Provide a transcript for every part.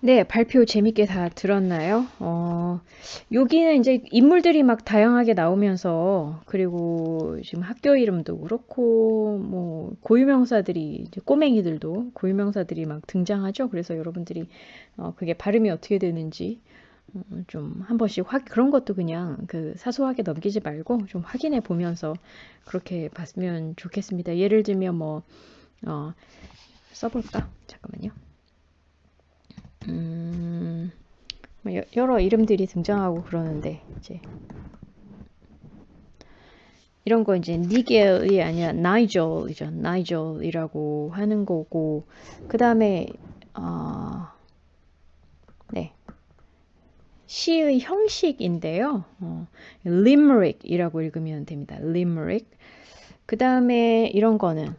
네, 발표 재밌게 다 들었나요? 여기는 이제 인물들이 막 다양하게 나오면서, 그리고 지금 학교 이름도 그렇고, 뭐, 고유명사들이, 이제 꼬맹이들도 고유명사들이 막 등장하죠. 그래서 여러분들이, 그게 발음이 어떻게 되는지, 좀 한 번씩 그런 것도 그냥 그 사소하게 넘기지 말고 좀 확인해 보면서 그렇게 봤으면 좋겠습니다. 예를 들면 뭐, 어, 써볼까? 잠깐만요. 음, 뭐 여러 이름들이 등장하고 그러는데 이제 이런 거 이제 니겔이 아니라 나이젤이죠. 나이젤이라고 하는 거고 그 다음에 네, 시의 형식인데요. 리머릭이라고 읽으면 됩니다. 리머릭. 그 다음에 이런 거는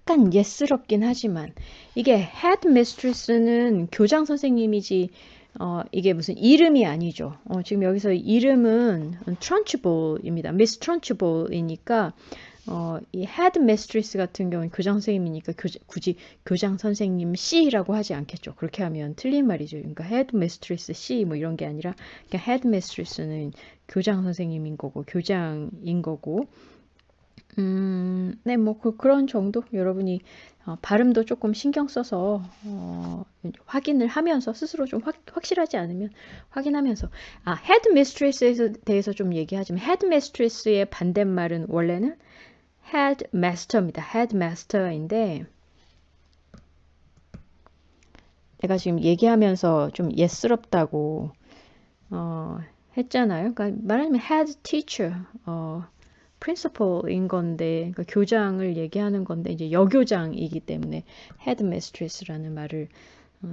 약간 예스럽긴 하지만 이게 headmistress는 교장 선생님이지 이게 무슨 이름이 아니죠. 지금 여기서 이름은 Trunchbull입니다. Miss Trunchbull이니까 이 headmistress 같은 경우는 교장 선생님이니까 굳이 교장 선생님 C라고 하지 않겠죠. 그렇게 하면 틀린 말이죠. 그러니까 headmistress C 뭐 이런 게 아니라 그냥 headmistress는 교장 선생님인 거고 교장인 거고 네, 뭐, 그런 정도? 여러분이, 발음도 조금 신경 써서, 확인을 하면서, 스스로 좀 확실하지 않으면 확인하면서. headmistress에 대해서 좀 얘기하자면, headmistress의 반대말은 원래는 headmaster입니다. headmaster인데, 내가 지금 얘기하면서 좀 예스럽다고, 했잖아요. 그러니까 말하자면 head teacher, principal인 건데, 그러니까 교장을 얘기하는 건데, 이제 여교장이기 때문에 headmistress라는 말을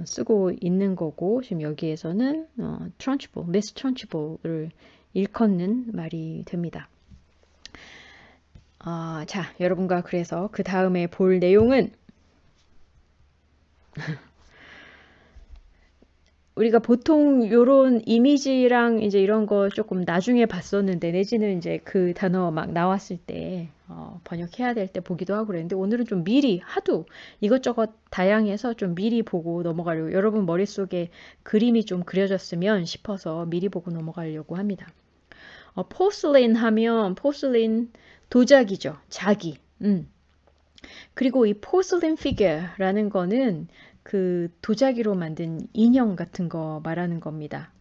쓰고 있는 거고, 지금 여기에서는 Trunchbull, Miss Trunchbull을 일컫는 말이 됩니다. 자, 여러분과 그래서 그 다음에 볼 내용은 우리가 보통 요런 이미지랑 이제 이런 거 조금 나중에 봤었는데 내지는 이제 그 단어 막 나왔을 때 번역해야 될 때 보기도 하고 그랬는데 오늘은 좀 미리 하도 이것저것 다양해서 좀 미리 보고 넘어가려고 여러분 머릿속에 그림이 좀 그려졌으면 싶어서 미리 보고 넘어가려고 합니다. 포슬린 하면 포슬린 도자기죠. 자기. 그리고 이 포슬린 피겨라는 거는 그 도자기로 만든 인형 같은 거 말하는 겁니다.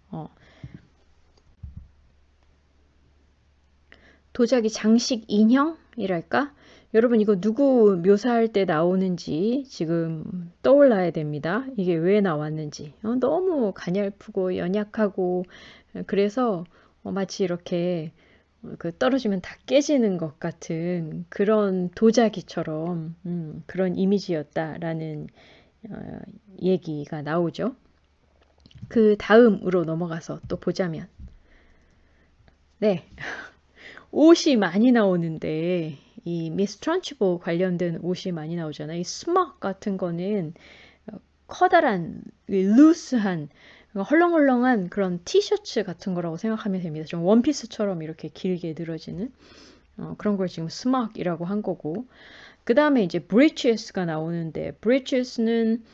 도자기 장식 인형이랄까? 여러분 이거 누구 묘사할 때 나오는지 지금 떠올라야 됩니다. 이게 왜 나왔는지. 너무 가냘프고 연약하고 그래서 마치 이렇게 그 떨어지면 다 깨지는 것 같은 그런 도자기처럼 그런 이미지였다라는 어, 얘기가 나오죠. 그 다음으로 넘어가서 또 보자면 네, 옷이 많이 나오는데 이 미스 트런치볼 관련된 옷이 많이 나오잖아요. 이 스막 같은 거는 커다란 루스한 헐렁헐렁한 그런 티셔츠 같은 거라고 생각하면 됩니다. 좀 원피스처럼 이렇게 길게 늘어지는 그런 걸 지금 스막이라고 한 거고 그 다음에 이제 breeches가 나오는데 breeches는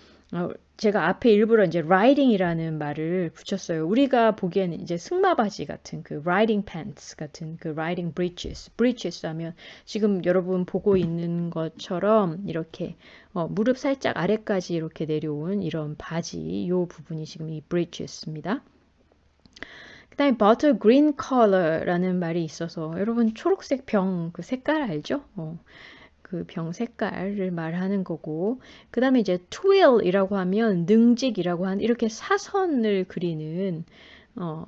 제가 앞에 일부러 이제 riding이라는 말을 붙였어요. 우리가 보기에는 이제 승마바지 같은 그 riding pants 같은 그 riding breeches 하면 지금 여러분 보고 있는 것처럼 이렇게 무릎 살짝 아래까지 이렇게 내려온 이런 바지 요 부분이 지금 이 breeches입니다. 그 다음에 butter green color라는 말이 있어서 여러분 초록색 병 그 색깔 알죠? 그 병 색깔을 말하는 거고 그 다음에 이제 twill이라고 하면 능직이라고 하는 이렇게 사선을 그리는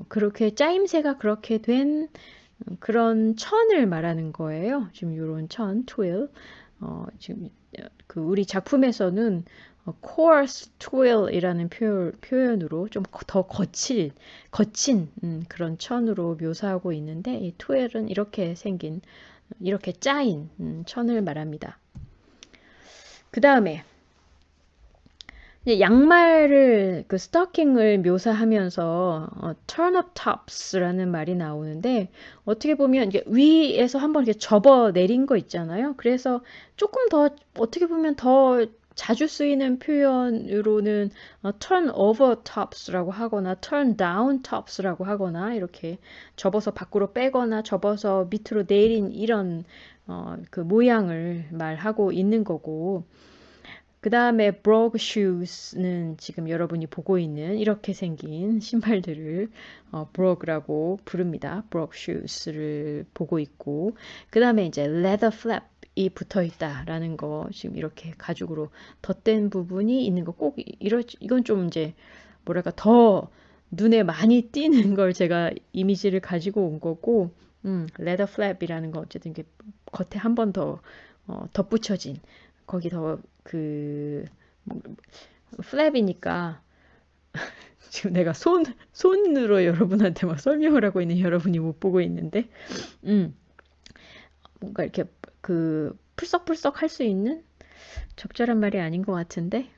그렇게 짜임새가 그렇게 된 그런 천을 말하는 거예요. 지금 이런 천, twill. 지금 그 우리 작품에서는 coarse twill이라는 표현으로 좀 더 거친 그런 천으로 묘사하고 있는데 이 twill은 이렇게 생긴 이렇게 짜인 천을 말합니다. 그 다음에 이제 양말을 그 스토킹을 묘사하면서 turn up tops라는 말이 나오는데 어떻게 보면 이게 위에서 한번 이렇게 접어 내린 거 있잖아요. 그래서 조금 더 어떻게 보면 더 자주 쓰이는 표현으로는 turn over tops라고 하거나 turn down tops라고 하거나 이렇게 접어서 밖으로 빼거나 접어서 밑으로 내린 이런 그 모양을 말하고 있는 거고 그 다음에 brogue shoes는 지금 여러분이 보고 있는 이렇게 생긴 신발들을 brogue라고 부릅니다. brogue shoes를 보고 있고 그 다음에 이제 leather flap이 붙어 있다라는 거 지금 이렇게 가죽으로 덧댄 부분이 있는 거 꼭 이건 좀 이제 뭐랄까 더 눈에 많이 띄는 걸 제가 이미지를 가지고 온 거고 leather flap이라는 거 어쨌든 이게 겉에 한 번 더 덧붙여진 거기 더그 플랩이니까 지금 내가 손으로 여러분한테 막 설명을 하고 있는 여러분이 못 보고 있는데 음 뭔가 이렇게 그 풀썩풀썩 할 수 있는 적절한 말이 아닌 것 같은데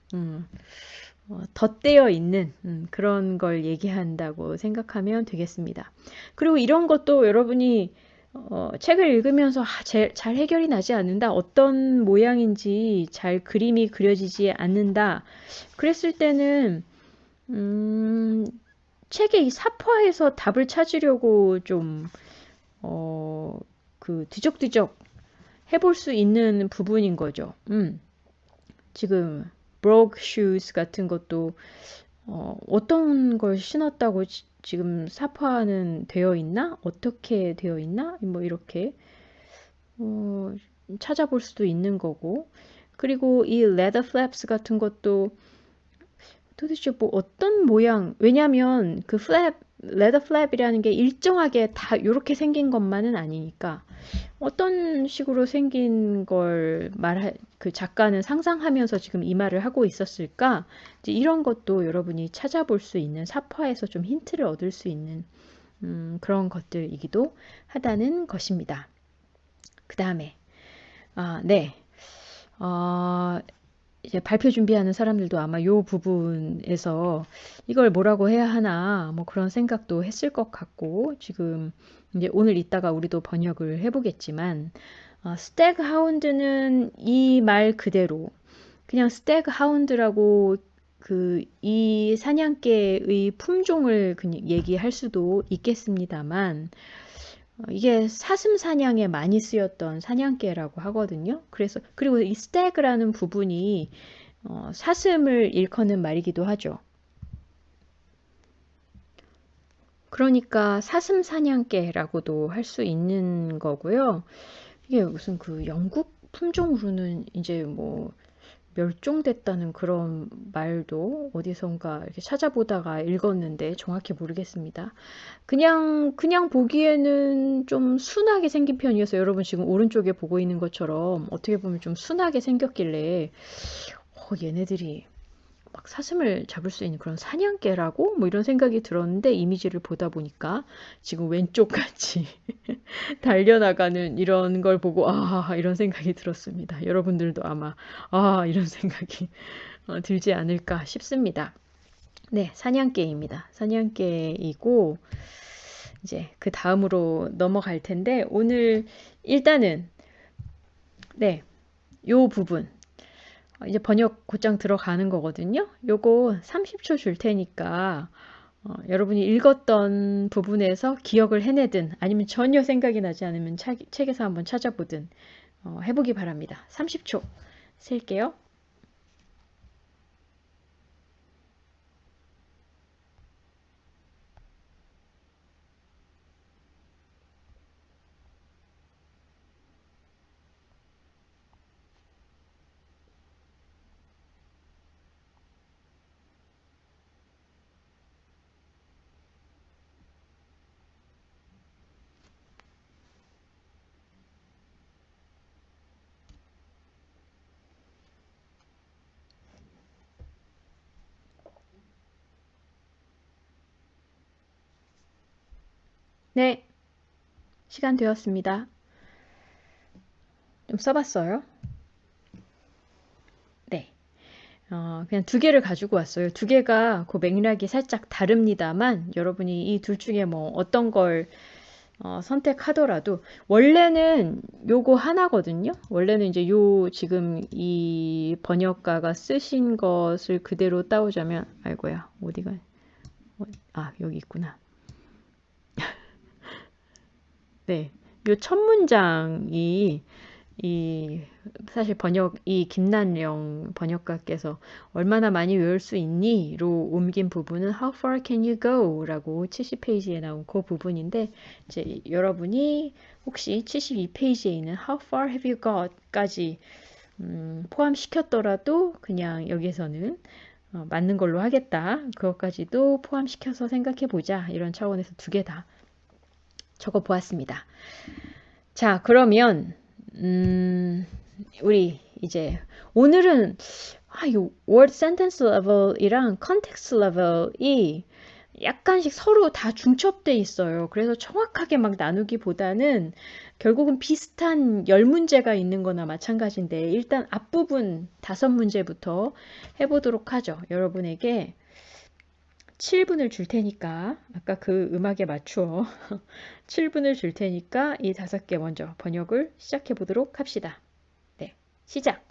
덧대어 있는 그런 걸 얘기한다고 생각하면 되겠습니다. 그리고 이런 것도 여러분이 책을 읽으면서 잘 해결이 나지 않는다. 어떤 모양인지 잘 그림이 그려지지 않는다. 그랬을 때는 책의 이 사파에서 답을 찾으려고 좀 그 뒤적뒤적 해볼 수 있는 부분인 거죠. 지금 brogue shoes 같은 것도 어떤 걸 신었다고 지금 사파는 되어 있나? 어떻게 되어 있나? 뭐 이렇게 어, 찾아볼 수도 있는 거고 그리고 이 leather flaps 같은 것도 도대체 뭐 어떤 모양 왜냐면 그 flap leather flap이라는 게 일정하게 다 이렇게 생긴 것만은 아니니까 어떤 식으로 생긴 걸 그 작가는 상상하면서 지금 이 말을 하고 있었을까? 이제 이런 것도 여러분이 찾아볼 수 있는 사파에서 좀 힌트를 얻을 수 있는 그런 것들이기도 하다는 것입니다. 그 다음에 네. 어, 이제 발표 준비하는 사람들도 아마 요 부분에서 이걸 뭐라고 해야 하나 뭐 그런 생각도 했을 것 같고 지금 이제 오늘 이따가 우리도 번역을 해보겠지만 스태그 하운드는 이 말 그대로 그냥 스태그 하운드라고 그 이 사냥개의 품종을 그냥 얘기할 수도 있겠습니다만 이게 사슴 사냥에 많이 쓰였던 사냥개라고 하거든요. 그래서 그리고 이 스태그라는 부분이 사슴을 일컫는 말이기도 하죠. 그러니까 사슴 사냥개라고도 할 수 있는 거고요. 이게 무슨 그 영국 품종으로는 이제 뭐 멸종됐다는 그런 말도 어디선가 이렇게 찾아보다가 읽었는데 정확히 모르겠습니다. 그냥 보기에는 좀 순하게 생긴 편이어서 여러분 지금 오른쪽에 보고 있는 것처럼 어떻게 보면 좀 순하게 생겼길래 얘네들이 막 사슴을 잡을 수 있는 그런 사냥개라고? 뭐 이런 생각이 들었는데 이미지를 보다 보니까 지금 왼쪽 같이 달려나가는 이런 걸 보고 이런 생각이 들었습니다. 여러분들도 아마 이런 생각이 들지 않을까 싶습니다. 네, 사냥개입니다. 사냥개이고 이제 그 다음으로 넘어갈 텐데 오늘 일단은 네, 요 부분 이제 번역 곧장 들어가는 거거든요. 요거 30초 줄 테니까 여러분이 읽었던 부분에서 기억을 해내든 아니면 전혀 생각이 나지 않으면 책에서 한번 찾아보든 해보기 바랍니다. 30초 셀게요. 네, 시간 되었습니다. 좀 써봤어요. 네. 그냥 두 개를 가지고 왔어요. 두 개가 그 맥락이 살짝 다릅니다만 여러분이 이 둘 중에 뭐 어떤 걸 선택하더라도 원래는 요거 하나거든요. 원래는 이제 요 지금 이 번역가가 쓰신 것을 그대로 따오자면 아이고야 어디가 여기 있구나. 네, 요 첫 문장이 이 사실 이 김난령 번역가께서 얼마나 많이 외울 수 있니?로 옮긴 부분은 How far can you go? 라고 70페이지에 나온 그 부분인데 이제 여러분이 혹시 72페이지에 있는 How far have you got? 까지 포함시켰더라도 그냥 여기서는 맞는 걸로 하겠다. 그것까지도 포함시켜서 생각해 보자. 이런 차원에서 두 개 다 적어 보았습니다. 자, 그러면 우리 이제 오늘은 이 word sentence level이랑 context level이 약간씩 서로 다 중첩돼 있어요. 그래서 정확하게 막 나누기보다는 결국은 비슷한 10문제가 있는 거나 마찬가지인데 일단 앞부분 5문제부터 해보도록 하죠. 여러분에게 7분을 줄 테니까 아까 그 음악에 맞추어 7분을 줄 테니까 이 5개 먼저 번역을 시작해 보도록 합시다. 네, 시작!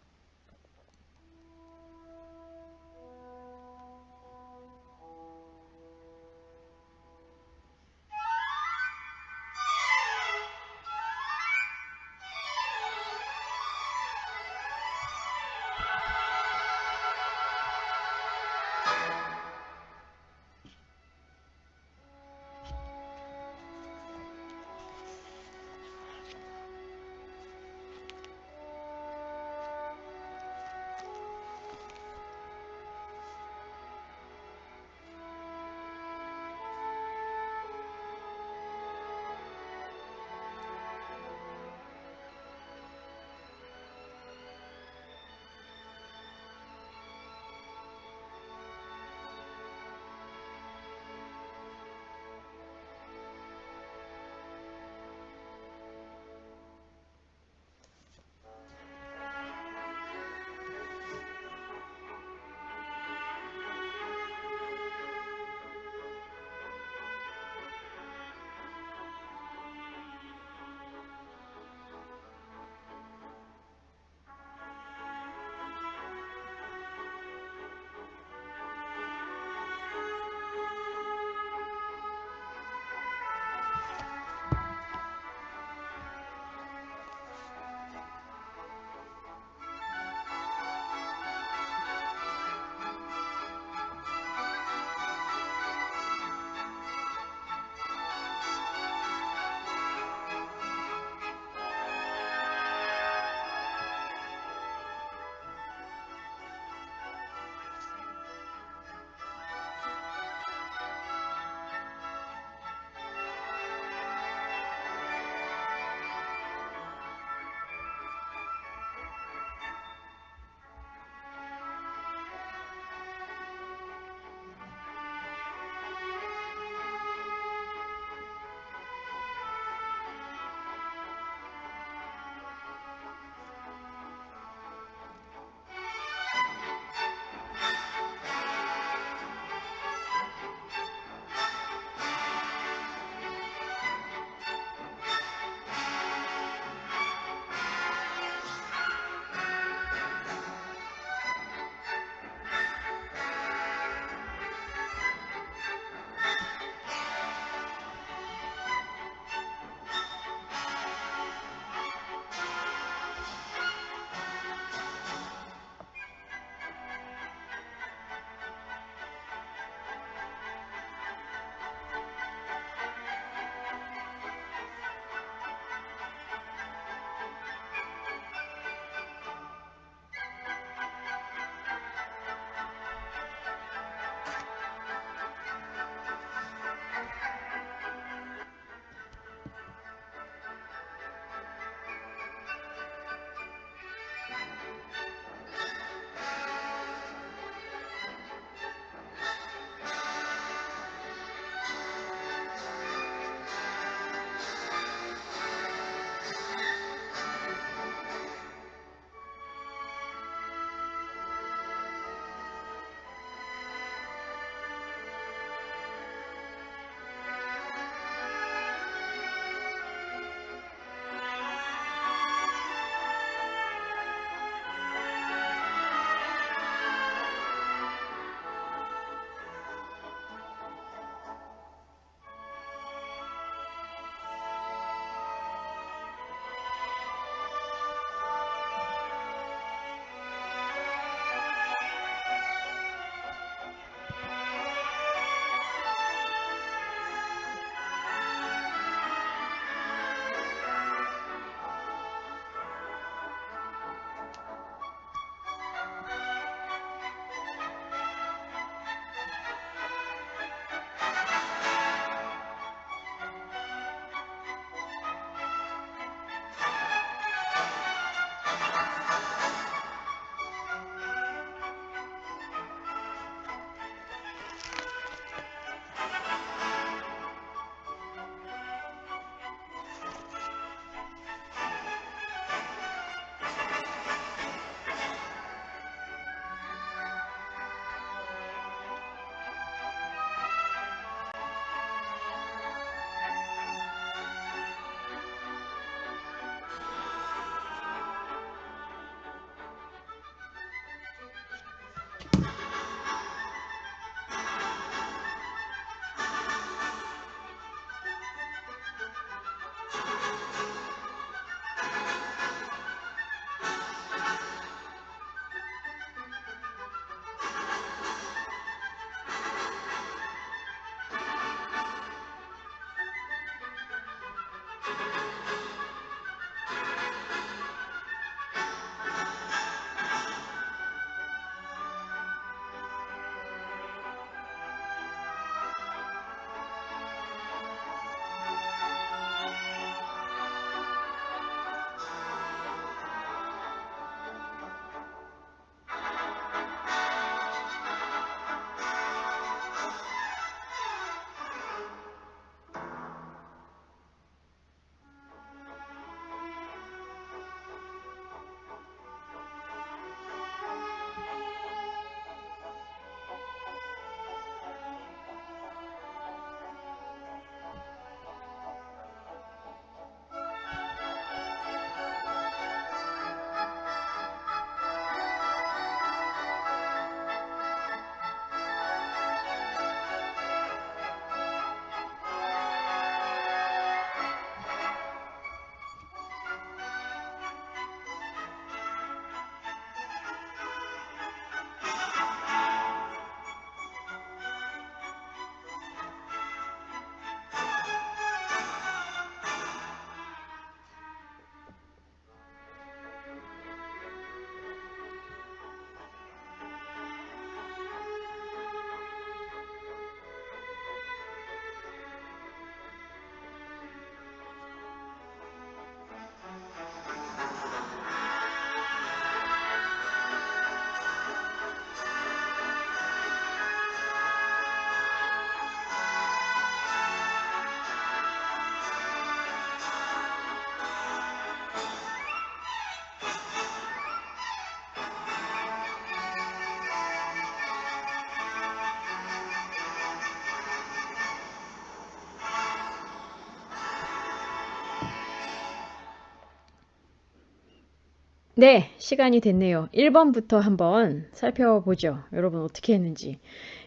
네, 시간이 됐네요. 1번부터 한번 살펴보죠. 여러분 어떻게 했는지.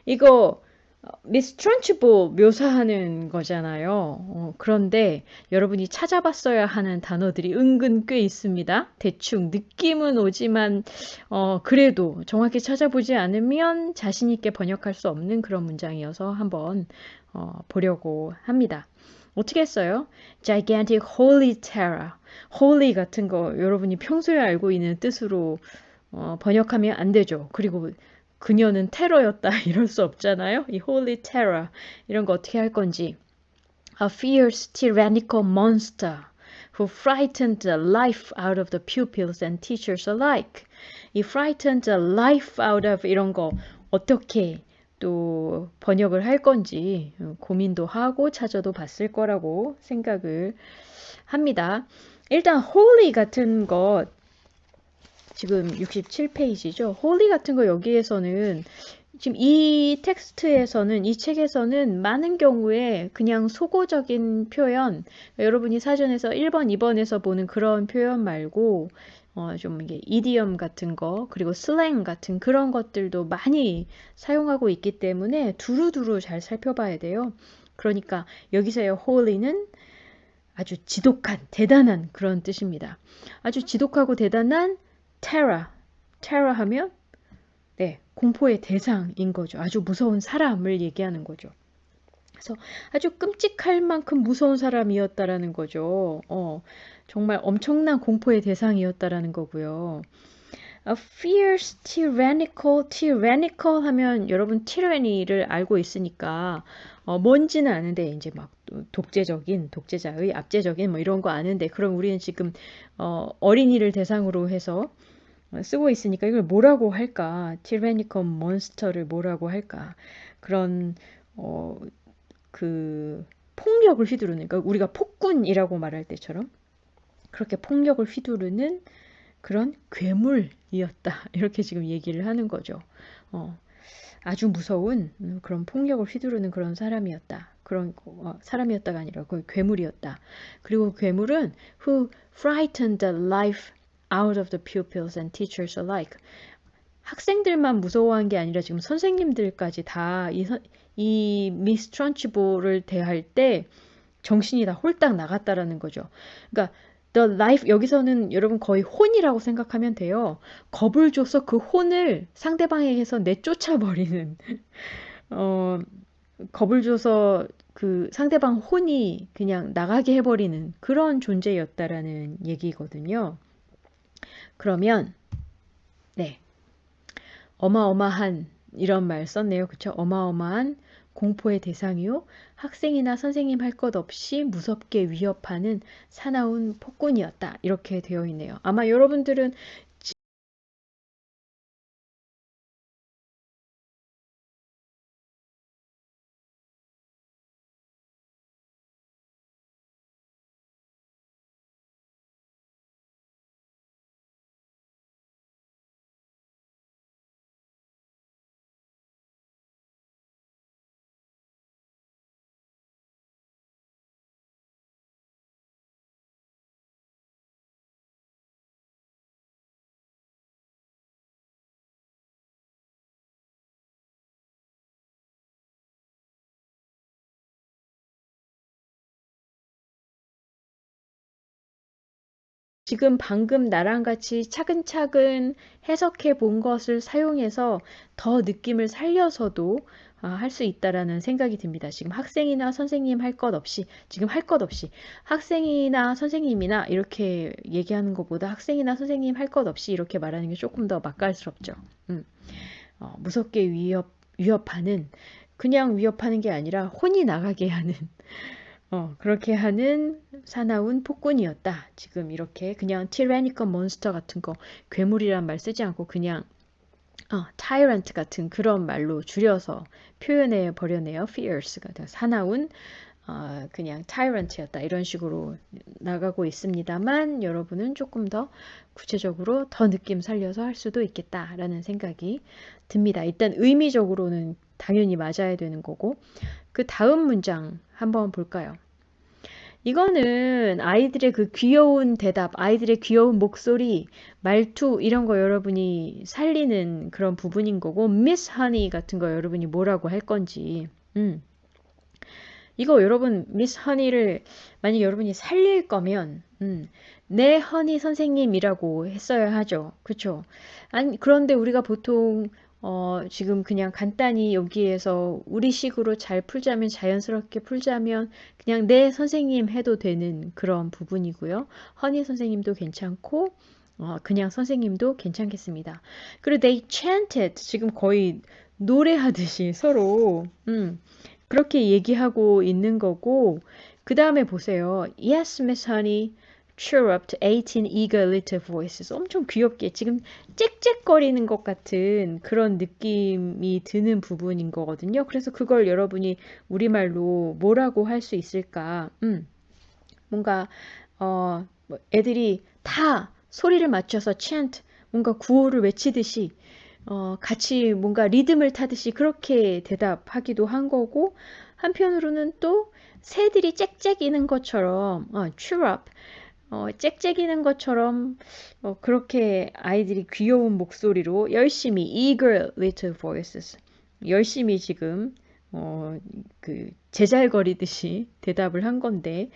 이거 미스 트런치보 묘사하는 거잖아요. 그런데 여러분이 찾아봤어야 하는 단어들이 은근 꽤 있습니다. 대충 느낌은 오지만 그래도 정확히 찾아보지 않으면 자신 있게 번역할 수 없는 그런 문장이어서 한번 보려고 합니다. 어떻게 했어요? Gigantic Holy Terror. Holy 같은 거 여러분이 평소에 알고 있는 뜻으로 번역하면 안 되죠. 그리고 그녀는 테러였다 이럴 수 없잖아요. 이 Holy Terror 이런 거 어떻게 할 건지. A fierce tyrannical monster who frightened the life out of the pupils and teachers alike. 이 frightened the life out of 이런 거 어떻게 또 번역을 할 건지 고민도 하고 찾아도 봤을 거라고 생각을 합니다. 일단 holy 같은 것 지금 67페이지죠. holy 같은 거 여기에서는 지금 이 텍스트에서는 이 책에서는 많은 경우에 그냥 속어적인 표현 여러분이 사전에서 1번, 2번에서 보는 그런 표현 말고 좀 이게 이디엄 같은 거 그리고 슬랭 같은 그런 것들도 많이 사용하고 있기 때문에 두루두루 잘 살펴봐야 돼요. 그러니까 여기서의 holy는 아주 지독한, 대단한 그런 뜻입니다. 아주 지독하고 대단한 terror, terror 하면 네, 공포의 대상인 거죠. 아주 무서운 사람을 얘기하는 거죠. 그래서 아주 끔찍할 만큼 무서운 사람이었다라는 거죠. 정말 엄청난 공포의 대상이었다라는 거고요. A fierce tyrannical 하면 여러분 tyranny를 알고 있으니까 뭔지는 아는데 이제 막 독재적인, 독재자의 압제적인 뭐 이런 거 아는데 그럼 우리는 지금 어린이를 대상으로 해서 쓰고 있으니까 이걸 뭐라고 할까? tyrannical monster를 뭐라고 할까? 그런 그 폭력을 휘두르는 그러니까 우리가 폭군이라고 말할 때처럼 그렇게 폭력을 휘두르는 그런 괴물이었다. 이렇게 지금 얘기를 하는 거죠. 아주 무서운 그런 폭력을 휘두르는 그런 사람이었다. 그런 사람이었다가 아니라 그 괴물이었다. 그리고 괴물은 who frightened the life out of the pupils and teachers alike. 학생들만 무서워한 게 아니라 지금 선생님들까지 다 이 미스 트런치볼을 대할 때 정신이 다 홀딱 나갔다라는 거죠. 그러니까 the life 여기서는 여러분 거의 혼이라고 생각하면 돼요. 겁을 줘서 그 혼을 상대방에게서 내쫓아 버리는 어 겁을 줘서 그 상대방 혼이 그냥 나가게 해버리는 그런 존재였다라는 얘기거든요. 그러면 네 어마어마한 이런 말 썼네요. 그쵸? 어마어마한 공포의 대상이요. 학생이나 선생님 할 것 없이 무섭게 위협하는 사나운 폭군이었다. 이렇게 되어 있네요. 아마 여러분들은 지금 방금 나랑 같이 차근차근 해석해 본 것을 사용해서 더 느낌을 살려서도 할 수 있다라는 생각이 듭니다. 지금 학생이나 선생님 할 것 없이, 지금 할 것 없이, 학생이나 선생님이나 이렇게 얘기하는 것보다 학생이나 선생님 할 것 없이 이렇게 말하는 게 조금 더 맛깔스럽죠. 음. 무섭게 위협하는, 그냥 위협하는 게 아니라 혼이 나가게 하는 그렇게 하는 사나운 폭군이었다. 지금 이렇게 그냥 tyrannical monster 같은 거, 괴물이란 말 쓰지 않고 그냥 tyrant 같은 그런 말로 줄여서 표현해 버렸네요. fierce가 사나운 그냥 tyrant였다. 이런 식으로 나가고 있습니다만 여러분은 조금 더 구체적으로 더 느낌 살려서 할 수도 있겠다라는 생각이 듭니다. 일단 의미적으로는 당연히 맞아야 되는 거고 그 다음 문장 한번 볼까요? 이거는 아이들의 그 귀여운 대답, 아이들의 귀여운 목소리, 말투 이런 거 여러분이 살리는 그런 부분인 거고 미스 하니 같은 거 여러분이 뭐라고 할 건지 이거 여러분 미스 허니를 만약 여러분이 살릴 거면 네 허니 선생님이라고 했어야 하죠. 그쵸? 아니 그런데 우리가 보통 지금 그냥 간단히 여기에서 우리식으로 잘 풀자면 자연스럽게 풀자면 그냥 네 선생님 해도 되는 그런 부분이고요. 허니 선생님도 괜찮고 그냥 선생님도 괜찮겠습니다. 그리고 they chanted 지금 거의 노래하듯이 서로 그렇게 얘기하고 있는 거고, 그 다음에 보세요. Yes, Miss Honey, chirruped 18 eager little voices. 엄청 귀엽게 지금 짹짹거리는 것 같은 그런 느낌이 드는 부분인 거거든요. 그래서 그걸 여러분이 우리말로 뭐라고 할 수 있을까? 뭔가 뭐 애들이 다 소리를 맞춰서 chant, 뭔가 구호를 외치듯이 같이 뭔가 리듬을 타듯이 그렇게 대답하기도 한 거고, 한편으로는 또 새들이 짹짹이는 것처럼, chirrup, 짹짹이는 것처럼, 그렇게 아이들이 귀여운 목소리로 열심히, eager little voices, 열심히 지금, 그, 제잘거리듯이 대답을 한 건데,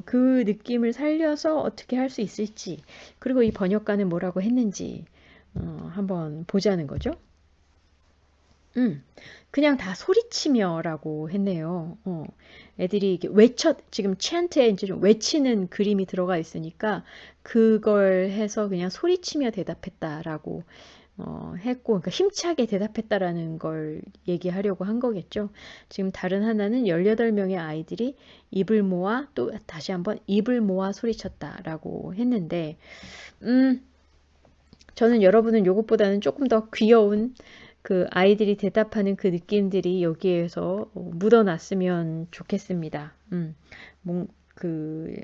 그 느낌을 살려서 어떻게 할 수 있을지, 그리고 이 번역가는 뭐라고 했는지, 한번 보자는 거죠. 그냥 다 소리치며라고 했네요. 애들이 이게 지금 chan트에 이제 좀 외치는 그림이 들어가 있으니까 그걸 해서 그냥 소리치며 대답했다라고 했고, 그러니까 힘차게 대답했다라는 걸 얘기하려고 한 거겠죠. 지금 다른 하나는 18명의 아이들이 입을 모아 또 다시 한번 입을 모아 소리쳤다라고 했는데, 저는 여러분은 요것보다는 조금 더 귀여운 그 아이들이 대답하는 그 느낌들이 여기에서 묻어났으면 좋겠습니다. 그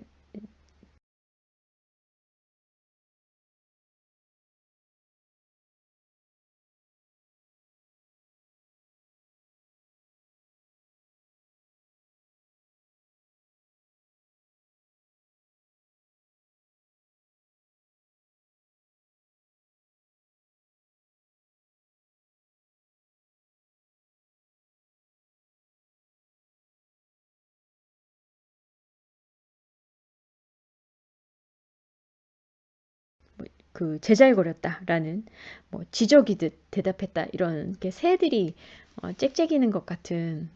그 제잘거렸다라는 뭐 지적이듯 대답했다 이런 게 새들이 짹짹이는 것 같은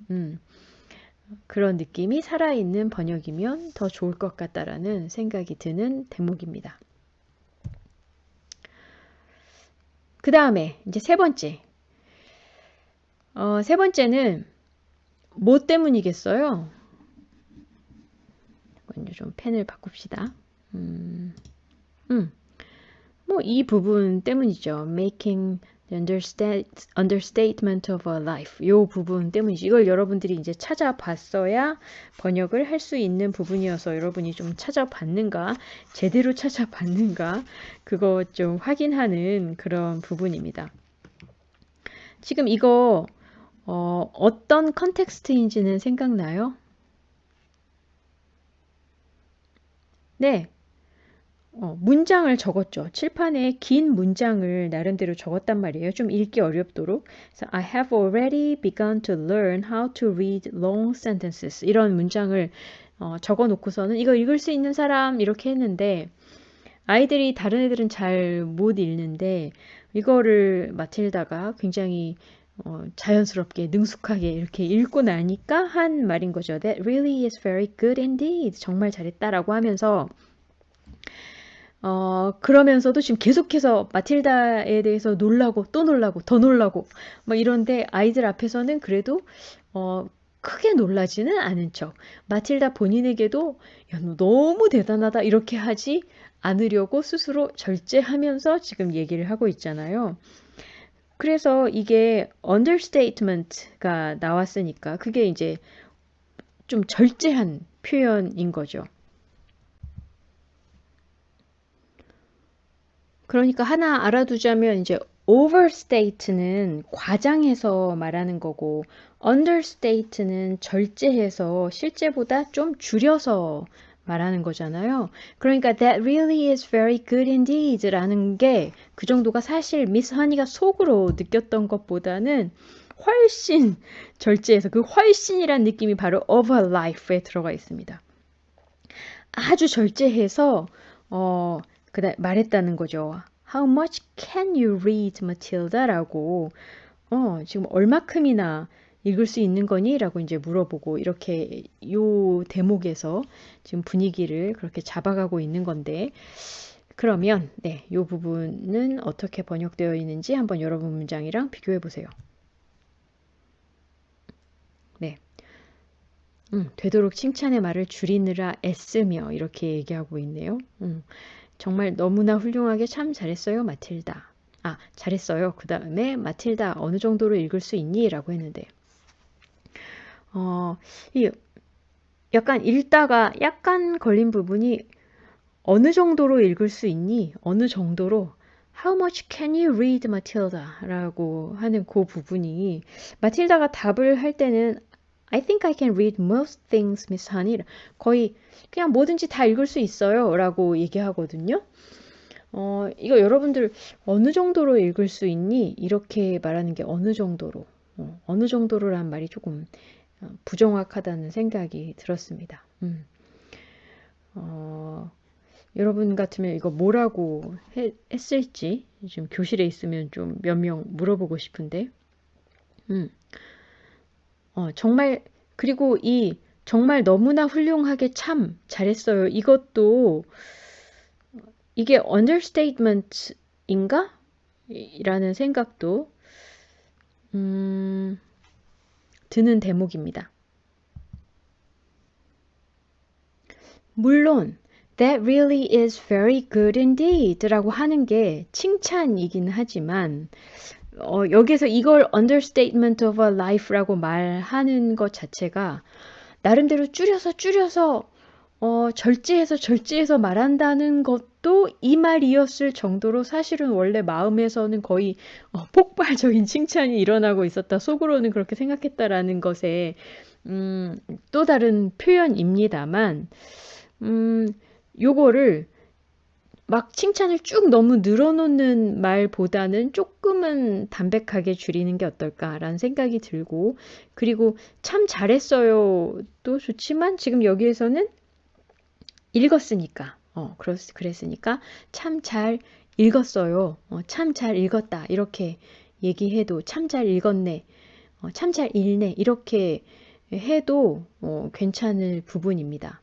그런 느낌이 살아있는 번역이면 더 좋을 것 같다라는 생각이 드는 대목입니다. 그 다음에 이제 세 번째. 세 번째는 뭐 때문이겠어요? 이제 좀 펜을 바꿉시다. 뭐 이 부분 때문이죠. Making the understatement of a life. 요 부분 때문이죠. 이걸 여러분들이 이제 찾아봤어야 번역을 할 수 있는 부분이어서 여러분이 좀 찾아봤는가, 제대로 찾아봤는가, 그거 좀 확인하는 그런 부분입니다. 지금 이거 어떤 컨텍스트인지는 생각나요? 네. 문장을 적었죠. 칠판에 긴 문장을 나름대로 적었단 말이에요. 좀 읽기 어렵도록. 그래서 I have already begun to learn how to read long sentences. 이런 문장을 적어 놓고서는 이거 읽을 수 있는 사람 이렇게 했는데 아이들이 다른 애들은 잘 못 읽는데 이거를 마틸다가 굉장히 자연스럽게 능숙하게 이렇게 읽고 나니까 한 말인 거죠. That really is very good indeed. 정말 잘했다라고 하면서 그러면서도 지금 계속해서 마틸다에 대해서 놀라고 또 놀라고 더 놀라고 막 이런데 아이들 앞에서는 그래도 크게 놀라지는 않은 척. 마틸다 본인에게도 야, 너 너무 대단하다 이렇게 하지 않으려고 스스로 절제하면서 지금 얘기를 하고 있잖아요. 그래서 이게 understatement가 나왔으니까 그게 이제 좀 절제한 표현인 거죠. 그러니까 하나 알아두자면 이제 overstate는 과장해서 말하는 거고 understate는 절제해서 실제보다 좀 줄여서 말하는 거잖아요. 그러니까 that really is very good indeed 라는 게 그 정도가 사실 미스 허니가 속으로 느꼈던 것보다는 훨씬 절제해서 그 훨씬이란 느낌이 바로 of a life에 들어가 있습니다. 아주 절제해서 말했다는 거죠. How much can you read, Matilda? 라고 지금 얼마큼이나 읽을 수 있는 거니? 라고 이제 물어보고 이렇게 요 대목에서 지금 분위기를 그렇게 잡아가고 있는 건데 그러면 네, 요 부분은 어떻게 번역되어 있는지 한번 여러분 문장이랑 비교해 보세요. 네. 되도록 칭찬의 말을 줄이느라 애쓰며 이렇게 얘기하고 있네요. 정말 너무나 훌륭하게 참 잘했어요, 마틸다. 아, 잘했어요. 그 다음에 마틸다 어느 정도로 읽을 수 있니? 라고 했는데 이 약간 읽다가 약간 걸린 부분이 어느 정도로 읽을 수 있니? 어느 정도로 How much can you read, Matilda? 라고 하는 그 부분이 마틸다가 답을 할 때는 I think I can read most things, Miss Honey. 거의 그냥 뭐든지 다 읽을 수 있어요. 라고 얘기하거든요. 이거 여러분들 어느 정도로 읽을 수 있니? 이렇게 말하는 게 어느 정도로, 어느 정도로란 말이 조금 부정확하다는 생각이 들었습니다. 여러분 같으면 이거 뭐라고 했을지 지금 교실에 있으면 좀 몇 명 물어보고 싶은데 정말 그리고 이 정말 너무나 훌륭하게 참 잘했어요. 이것도 이게 understatement인가? 라는 생각도 드는 대목입니다. 물론 That really is very good indeed 라고 하는 게 칭찬이긴 하지만 여기서 이걸 understatement of a life라고 말하는 것 자체가 나름대로 줄여서 절제해서 말한다는 것도 이 말이었을 정도로 사실은 원래 마음에서는 거의 폭발적인 칭찬이 일어나고 있었다. 속으로는 그렇게 생각했다라는 것에 또 다른 표현입니다만 요거를 막 칭찬을 쭉 너무 늘어놓는 말보다는 조금은 담백하게 줄이는 게 어떨까라는 생각이 들고 그리고 참 잘했어요도 좋지만 지금 여기에서는 읽었으니까 그랬으니까 참 잘 읽었어요. 참 잘 읽었다. 이렇게 얘기해도 참 잘 읽었네. 참 잘 읽네. 이렇게 해도 괜찮을 부분입니다.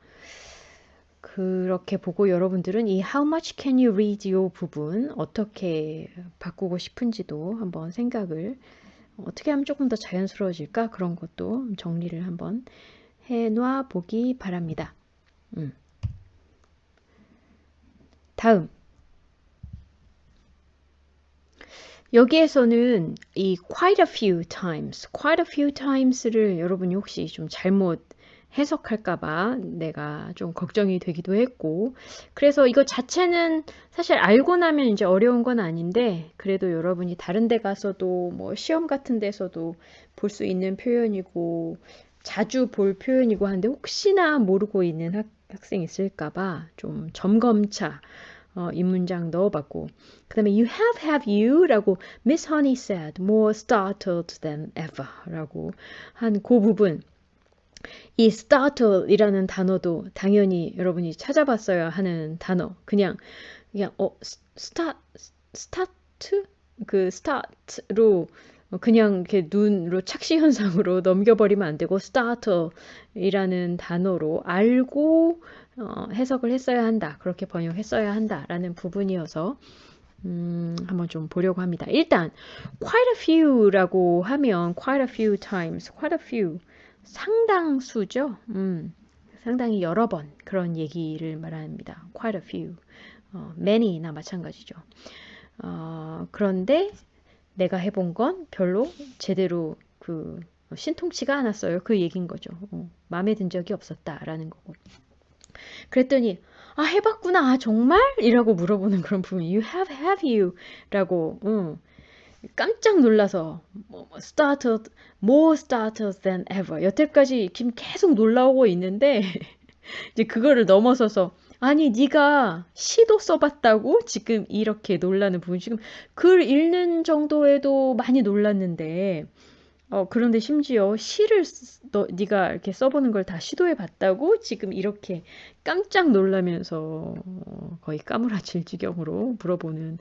그렇게 보고 여러분들은 이 How much can you read 요 부분 어떻게 바꾸고 싶은지도 한번 생각을 어떻게 하면 조금 더 자연스러워질까? 그런 것도 정리를 한번 해놔 보기 바랍니다. 다음. 여기에서는 이 quite a few times를 여러분이 혹시 좀 잘못 해석할까봐 내가 좀 걱정이 되기도 했고, 그래서 이거 자체는 사실 알고 나면 이제 어려운 건 아닌데, 그래도 여러분이 다른 데 가서도 뭐 시험 같은 데서도 볼 수 있는 표현이고, 자주 볼 표현이고 한데, 혹시나 모르고 있는 학생 있을까봐 좀 점검차 이 문장 넣어봤고, 그 다음에 you have you 라고 Miss Honey said more startled than ever 라고 한 그 부분, 이 startle이라는 단어도 당연히 여러분이 찾아봤어야 하는 단어. 그냥 스타트 그 start로 그냥 이렇게 눈으로 착시 현상으로 넘겨버리면 안 되고 startle이라는 단어로 알고 해석을 했어야 한다. 그렇게 번역했어야 한다라는 부분이어서 한번 좀 보려고 합니다. 일단 quite a few라고 하면 quite a few times, quite a few 상당수죠. 상당히 여러 번 그런 얘기를 말합니다. quite a few, many나 마찬가지죠. 그런데 내가 해본 건 별로 제대로 그 신통치가 않았어요. 그 얘기인 거죠. 마음에 든 적이 없었다라는 거고. 그랬더니 해봤구나. 정말? 이라고 물어보는 그런 부분. have you? 라고 깜짝 놀라서 more startled than ever. 여태까지 지금 계속 놀라오고 있는데 이제 그거를 넘어서서 아니 네가 시도 써봤다고 지금 이렇게 놀라는 부분. 지금 글 읽는 정도에도 많이 놀랐는데 그런데 심지어 시를 네가 이렇게 써보는 걸 다 시도해 봤다고 지금 이렇게 깜짝 놀라면서 거의 까무라칠 지경으로 물어보는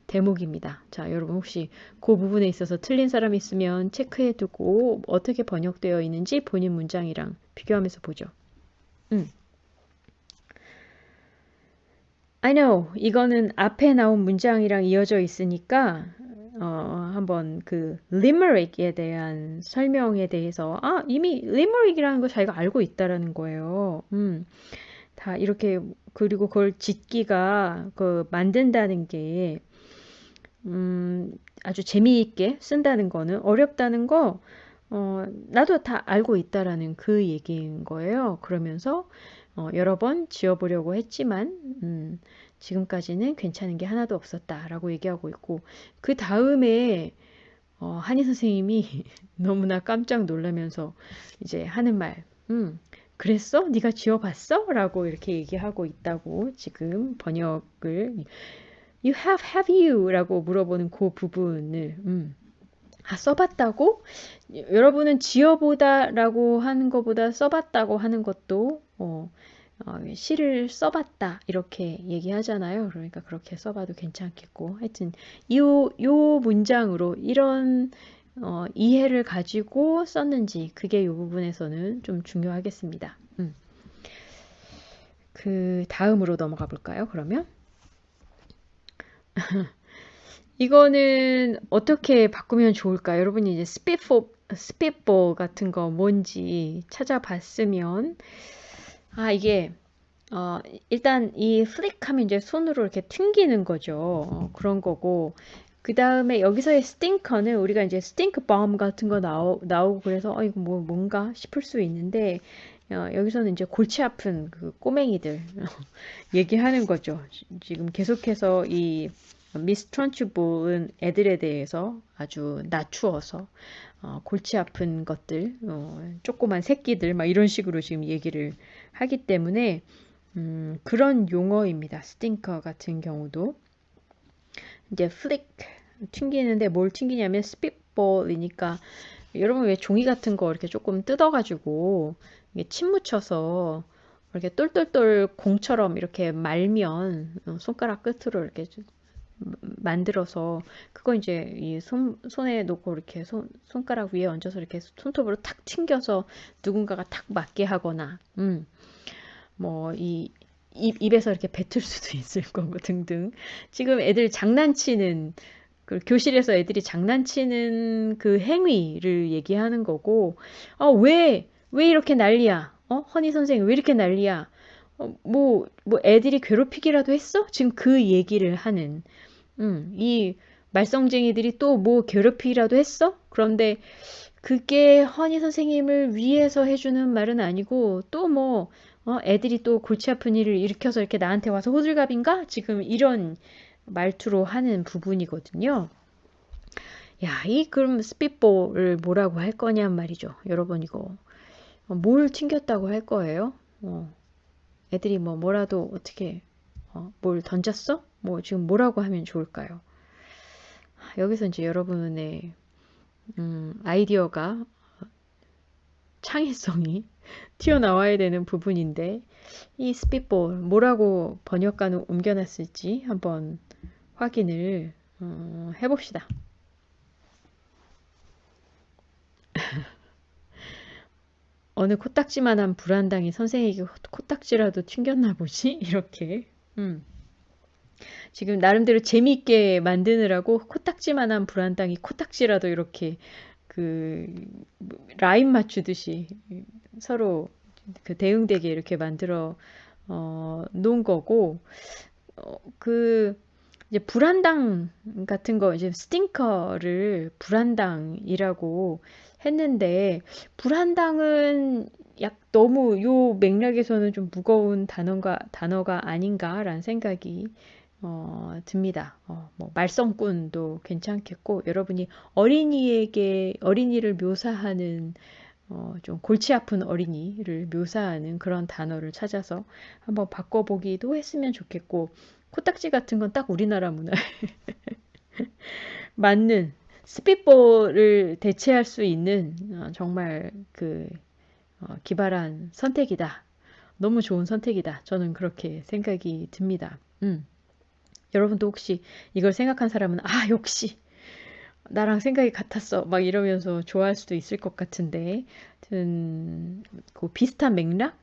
대목입니다. 자, 여러분 혹시 그 부분에 있어서 틀린 사람 있으면 체크해 두고 어떻게 번역되어 있는지 본인 문장이랑 비교하면서 보죠. I know. 이거는 앞에 나온 문장이랑 이어져 있으니까 한번 그 리머릭에 대한 설명에 대해서 이미 리머릭이라는 거 자기가 알고 있다라는 거예요. 다 이렇게 그리고 그걸 짓기가 그 만든다는 게 아주 재미있게 쓴다는 거는 어렵다는 거 나도 다 알고 있다라는 그 얘기인 거예요. 그러면서 여러 번 지어보려고 했지만 지금까지는 괜찮은 게 하나도 없었다라고 얘기하고 있고 그 다음에 한희 선생님이 너무나 깜짝 놀라면서 이제 하는 말, 그랬어? 네가 지어봤어? 라고 이렇게 얘기하고 있다고 지금 번역을 You have you? 라고 물어보는 그 부분을 써봤다고? 여러분은 지어보다라고 하는 것보다 써봤다고 하는 것도 시를 써봤다 이렇게 얘기하잖아요. 그러니까 그렇게 써봐도 괜찮겠고 하여튼 요 문장으로 이런 이해를 가지고 썼는지 그게 이 부분에서는 좀 중요하겠습니다. 그 다음으로 넘어가 볼까요? 그러면 이거는 어떻게 바꾸면 좋을까? 여러분이 이제 스피볼 같은 거 뭔지 찾아봤으면 이게 일단 이 플릭하면 이제 손으로 이렇게 튕기는 거죠. 그런 거고 그 다음에 여기서의 스팅커는 우리가 이제 스팅크 bomb 같은 거 나오고 그래서 이거 뭔가 싶을 수 있는데 여기서는 이제 골치 아픈 그 꼬맹이들 얘기하는 거죠. 지금 계속해서 이 미스 트런치볼은 애들에 대해서 아주 낮추어서 골치 아픈 것들, 조그만 새끼들 막 이런 식으로 지금 얘기를 하기 때문에 그런 용어입니다. 스팅커 같은 경우도 이제 플릭 튕기는데 뭘 튕기냐면 스피볼이니까 여러분 왜 종이 같은 거 이렇게 조금 뜯어가지고 침 묻혀서 이렇게 똘똘똘 공처럼 이렇게 말면 손가락 끝으로 이렇게 만들어서 그거 이제 이 손에 놓고 이렇게 손가락 위에 얹어서 이렇게 손톱으로 탁 튕겨서 누군가가 탁 맞게 하거나, 뭐, 입에서 이렇게 뱉을 수도 있을 거고 등등. 지금 애들 장난치는, 그 교실에서 애들이 장난치는 그 행위를 얘기하는 거고, 왜 이렇게 난리야? 허니 선생님, 왜 이렇게 난리야? 뭐 애들이 괴롭히기라도 했어? 지금 그 얘기를 하는, 이 말썽쟁이들이 또 뭐 괴롭히기라도 했어? 그런데 그게 허니 선생님을 위해서 해주는 말은 아니고 또 뭐 애들이 또 골치 아픈 일을 일으켜서 이렇게 나한테 와서 호들갑인가? 지금 이런 말투로 하는 부분이거든요. 야, 그럼 스피볼을 뭐라고 할 거냔 말이죠. 여러분 이거 뭘 튕겼다고 할 거예요? 애들이 뭐라도 어떻게 뭘 던졌어? 뭐 지금 뭐라고 하면 좋을까요? 여기서 이제 여러분의 아이디어가 창의성이 튀어나와야 되는 부분인데 이 스피볼 뭐라고 번역가는 옮겨놨을지 한번 확인을 해봅시다. 어느 코딱지만한 불안당이 선생에게 코딱지라도 튕겼나 보지? 이렇게. 지금 나름대로 재미있게 만드느라고 코딱지만한 불안당이 코딱지라도 이렇게 그 라인 맞추듯이 서로 그 대응되게 이렇게 만들어 놓은 거고 그 이제 불안당 같은 거 이제 스팅커를 불안당이라고 했는데 불안당은 약 너무 요 맥락에서는 좀 무거운 단어가 아닌가라는 생각이 듭니다. 뭐 말썽꾼도 괜찮겠고 여러분이 어린이를 묘사하는 좀 골치 아픈 어린이를 묘사하는 그런 단어를 찾아서 한번 바꿔보기도 했으면 좋겠고 코딱지 같은 건 딱 우리나라 문화에 맞는 스피볼을 대체할 수 있는 정말 그 기발한 선택이다. 너무 좋은 선택이다. 저는 그렇게 생각이 듭니다. 여러분도 혹시 이걸 생각한 사람은 역시 나랑 생각이 같았어. 막 이러면서 좋아할 수도 있을 것 같은데, 그 비슷한 맥락?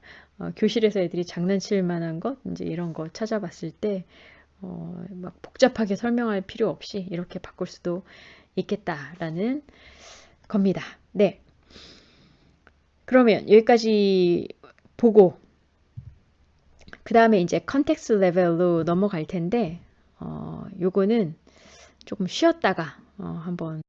교실에서 애들이 장난칠 만한 것? 이제 이런 거 찾아봤을 때, 막 복잡하게 설명할 필요 없이 이렇게 바꿀 수도 있겠다라는 겁니다. 네. 그러면 여기까지 보고, 그 다음에 이제 컨텍스트 레벨로 넘어갈 텐데, 요거는 조금 쉬었다가 한번